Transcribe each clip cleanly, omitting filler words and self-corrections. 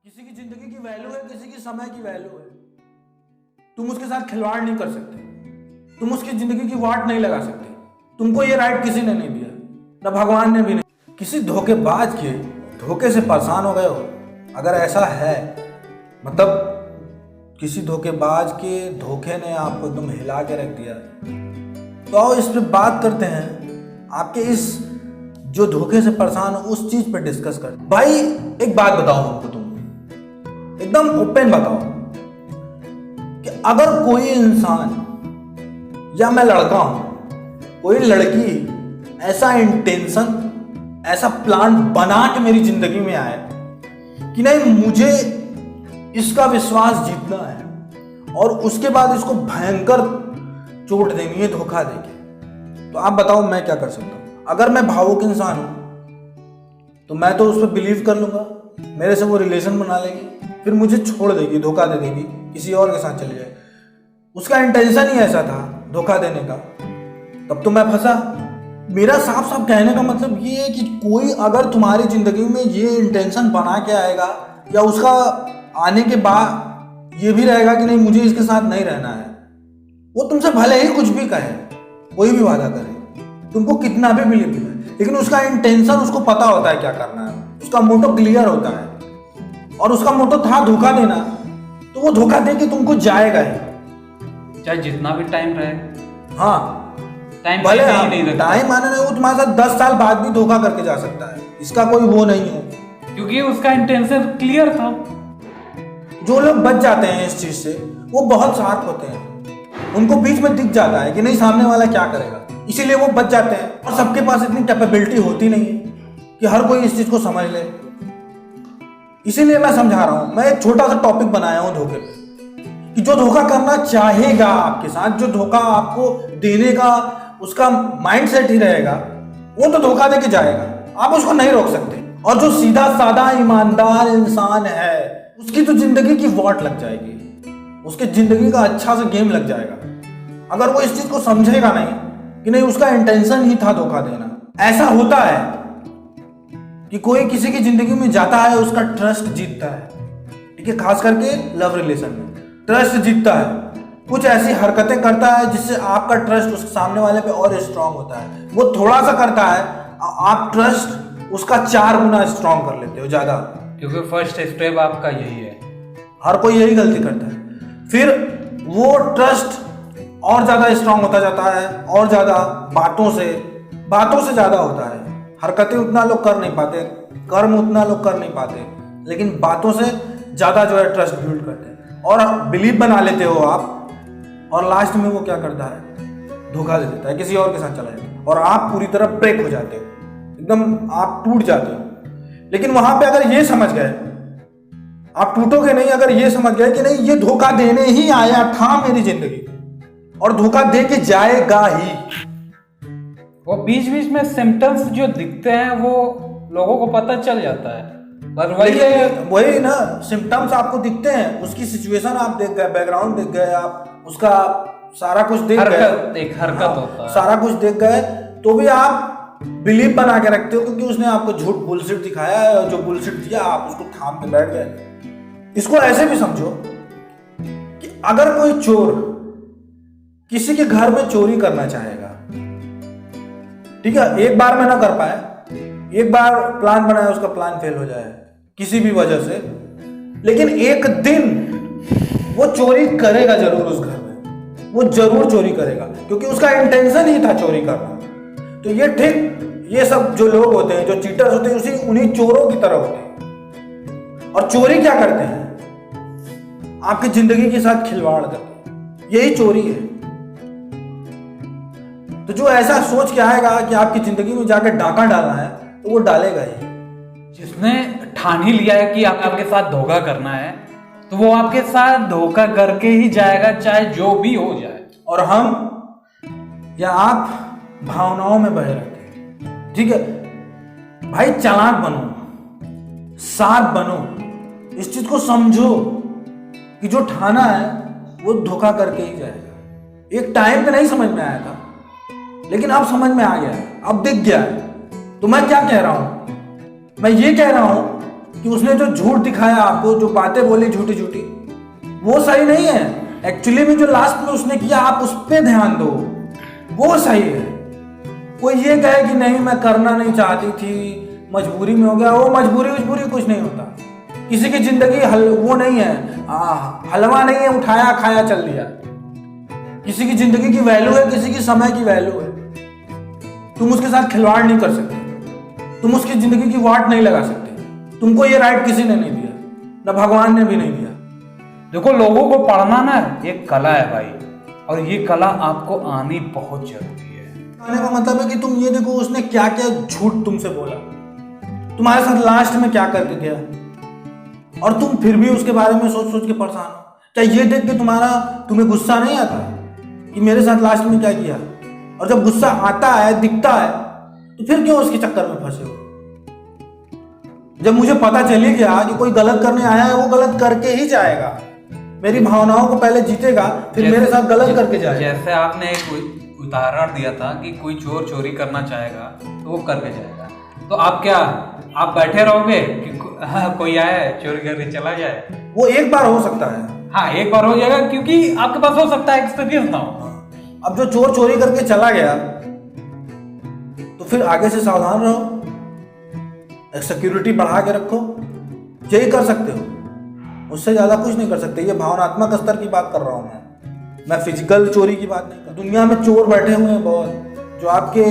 किसी की जिंदगी की वैल्यू है, किसी की समय की वैल्यू है। तुम उसके साथ खिलवाड़ नहीं कर सकते, तुम उसकी जिंदगी की वाट नहीं लगा सकते। तुमको ये राइट किसी ने नहीं दिया, ना भगवान ने भी नहीं। किसी धोखेबाज के धोखे से परेशान हो गए हो, अगर ऐसा है मतलब किसी धोखेबाज के धोखे ने आपको एकदम हिला के रख दिया, तो आओ इस पे बात करते हैं। आपके इस जो धोखे से परेशान हो उस चीज पे डिस्कस कर। भाई एक बात बताओ हमको, तुम एकदम ओपन बताओ कि अगर कोई इंसान या मैं लड़का हूं, कोई लड़की ऐसा इंटेंशन, ऐसा प्लान बना के मेरी जिंदगी में आए कि नहीं मुझे इसका विश्वास जीतना है और उसके बाद इसको भयंकर चोट देनी है धोखा देके, तो आप बताओ मैं क्या कर सकता हूं? अगर मैं भावुक इंसान हूं तो मैं तो उस पर बिलीव कर लूंगा, मेरे से वो रिलेशन बना लेगी, फिर मुझे छोड़ देगी, धोखा दे देगी, किसी और के साथ चले जाए। उसका इंटेंशन ही ऐसा था धोखा देने का, तब तो मैं फंसा। मेरा साफ साफ कहने का मतलब ये है कि कोई अगर तुम्हारी जिंदगी में ये इंटेंशन बना के आएगा या उसका आने के बाद ये भी रहेगा कि नहीं मुझे इसके साथ नहीं रहना है, वो तुमसे भले ही कुछ भी कहे, कोई भी वादा करे, तुमको कितना भी बिलीव दिलाए, लेकिन उसका इंटेंशन उसको पता होता है क्या करना है, उसका मोटो क्लियर होता है और उसका मोटो था धोखा देना, तो वो धोखा दे के तुमको जाएगा ही, चाहे जितना भी टाइम रहे। हाँ टाइम भले नहीं टाइम आने नहीं, वो तुम्हारे साथ 10 साल बाद भी धोखा करके जा सकता है, इसका कोई वो नहीं है, क्योंकि उसका इंटेंशन क्लियर था। जो लोग बच जाते हैं इस चीज से वो बहुत शार्प होते हैं, उनको बीच में दिख जाता है कि नहीं सामने वाला क्या करेगा, इसीलिए वो बच जाते हैं। और सबके पास इतनी कैपेबिलिटी होती नहीं है कि हर कोई इस चीज को समझ ले, इसीलिए मैं समझा रहा हूं। मैं एक छोटा सा टॉपिक बनाया हूं धोखे पे, कि जो धोखा करना चाहेगा आपके साथ, जो धोखा आपको देने का उसका माइंडसेट ही रहेगा, वो तो धोखा देके जाएगा, आप उसको नहीं रोक सकते। और जो सीधा साधा ईमानदार इंसान है उसकी तो जिंदगी की वॉट लग जाएगी, उसकी जिंदगी का अच्छा सा गेम लग जाएगा अगर वो इस चीज को समझेगा नहीं कि नहीं उसका इंटेंशन ही था धोखा देना। ऐसा होता है कि कोई किसी की जिंदगी में जाता है, उसका ट्रस्ट जीतता है, ठीक है, खास करके लव रिलेशन में ट्रस्ट जीतता है, कुछ ऐसी हरकतें करता है जिससे आपका ट्रस्ट उस सामने वाले पे और स्ट्रांग होता है। वो थोड़ा सा करता है, आप ट्रस्ट उसका 4 गुना स्ट्रांग कर लेते हो ज्यादा, क्योंकि फर्स्ट स्टेप आपका यही है। हर कोई यही गलती करता है, फिर वो ट्रस्ट और ज्यादा स्ट्रांग होता जाता है और ज्यादा बातों से ज्यादा होता है। हरकतें उतना लोग कर नहीं पाते, कर्म उतना लोग कर नहीं पाते, लेकिन बातों से ज्यादा जो है ट्रस्ट बिल्ड करते हैं और बिलीव बना लेते हो आप, और लास्ट में वो क्या करता है धोखा दे देता है, किसी और के साथ चला जाता है और आप पूरी तरह ब्रेक हो जाते हो, एकदम आप टूट जाते हो। लेकिन वहां पे अगर ये समझ गए, आप टूटोगे नहीं, अगर ये समझ गए कि नहीं ये धोखा देने ही आया था मेरी जिंदगी और धोखा दे के जाएगा ही। वो बीच बीच में सिम्टम्स जो दिखते हैं वो लोगों को पता चल जाता है, पर वही ना सिम्टम्स आपको दिखते हैं, उसकी सिचुएशन आप देख गए, बैकग्राउंड देख गए, आप उसका सारा कुछ देख गए, एक हरकत होता है, सारा कुछ देख गए, तो भी आप बिलीव बना के रखते हो क्योंकि उसने आपको झूठ बुलशिट दिखाया है और जो बुलशिट दिया आप उसको थाम के बैठ गए। इसको ऐसे भी समझो कि अगर कोई चोर किसी के घर में चोरी करना चाहेगा, ठीक है, एक बार में ना कर पाए, एक बार प्लान बनाया, उसका प्लान फेल हो जाए किसी भी वजह से, लेकिन एक दिन वो चोरी करेगा जरूर, उस घर में वो जरूर चोरी करेगा क्योंकि उसका इंटेंशन ही था चोरी करना। तो ये ठीक, ये सब जो लोग होते हैं, जो चीटर्स होते हैं, उसी उन्हीं चोरों की तरह होते हैं। और चोरी क्या करते हैं, आपकी जिंदगी के साथ खिलवाड़ करते हैं, यही चोरी है। तो जो ऐसा सोच के आएगा कि आपकी जिंदगी में जाकर डाका डालना है तो वो डालेगा ही। जिसने ठान ही लिया है कि आपके साथ धोखा करना है तो वो आपके साथ धोखा करके ही जाएगा, चाहे जो भी हो जाए। और हम या आप भावनाओं में बहे रहते हैं, ठीक है भाई, चालाक बनो, साथ बनो, इस चीज को समझो कि जो ठाना है वो धोखा करके ही जाएगा। एक टाइम पे नहीं समझ में आया था, लेकिन अब समझ में आ गया है, अब दिख गया है। तो मैं क्या कह रहा हूं, मैं ये कह रहा हूं कि उसने जो झूठ दिखाया आपको, जो बातें बोली झूठी झूठी, वो सही नहीं है। एक्चुअली में जो लास्ट में उसने किया, आप उस पर ध्यान दो, वो सही है। कोई ये कहे कि नहीं मैं करना नहीं चाहती थी, मजबूरी में हो गया, वो मजबूरी कुछ नहीं होता। किसी की जिंदगी वो नहीं है, हलवा नहीं है उठाया खाया चल दिया। किसी की जिंदगी की वैल्यू है, किसी की समय की वैल्यू है। तुम उसके साथ खिलवाड़ नहीं कर सकते, तुम उसकी जिंदगी की वाट नहीं लगा सकते। तुमको ये राइट किसी ने नहीं दिया, ना भगवान ने भी नहीं दिया। देखो, लोगों को पढ़ना ना एक कला है भाई, और ये कला आपको आनी बहुत जरूरी है। कहने का मतलब है कि तुम ये देखो उसने क्या क्या झूठ तुमसे बोला, तुम्हारे साथ लास्ट में क्या करके गया, और तुम फिर भी उसके बारे में सोच सोच के परेशान हो। क्या ये देख के तुम्हें गुस्सा नहीं आता कि मेरे साथ लास्ट में क्या किया? और जब गुस्सा आता है, दिखता है, तो फिर क्यों उसके चक्कर में फंसे हो? जब मुझे पता चल ही गया कि कोई गलत करने आया है, वो गलत करके ही जाएगा। मेरी भावनाओं को पहले जीतेगा, फिर मेरे साथ गलत करके जाएगा। जैसे आपने एक उदाहरण दिया था कि कोई चोर चोरी करना चाहेगा तो वो करके जाएगा, तो आप बैठे रहोगे कि कोई आया चोरी करके चला जाए? वो एक बार हो सकता है, हाँ एक बार हो जाएगा, क्योंकि आपके पास हो सकता है एक्सपीरियंस ना हो। अब जो चोर चोरी करके चला गया, तो फिर आगे से सावधान रहो, एक सिक्योरिटी बढ़ा के रखो, यही कर सकते हो, उससे ज्यादा कुछ नहीं कर सकते। ये भावनात्मक स्तर की बात कर रहा हूं मैं फिजिकल चोरी की बात नहीं कर। दुनिया में चोर बैठे हुए हैं बहुत, जो आपके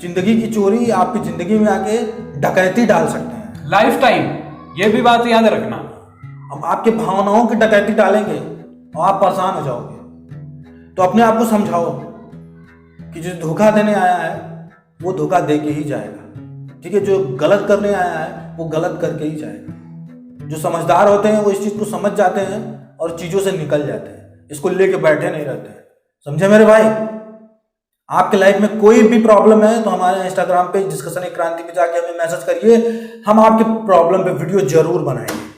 जिंदगी की चोरी आपकी जिंदगी में आके डकैती डाल सकते हैं लाइफ टाइम। ये भी बात याद रखना। अब आपके भावनाओं की डकैती डालेंगे और आप परेशान हो जाओगे। तो अपने आप को समझाओ कि जो धोखा देने आया है वो धोखा दे के ही जाएगा, ठीक है? जो गलत करने आया है वो गलत करके ही जाएगा। जो समझदार होते हैं वो इस चीज को समझ जाते हैं और चीजों से निकल जाते हैं, इसको लेके बैठे नहीं रहते हैं। समझे मेरे भाई? आपके लाइफ में कोई भी प्रॉब्लम है तो हमारे इंस्टाग्राम पे डिस्कशन क्रांति पे जाके हमें मैसेज करिए, हम आपके प्रॉब्लम पे वीडियो जरूर बनाएंगे।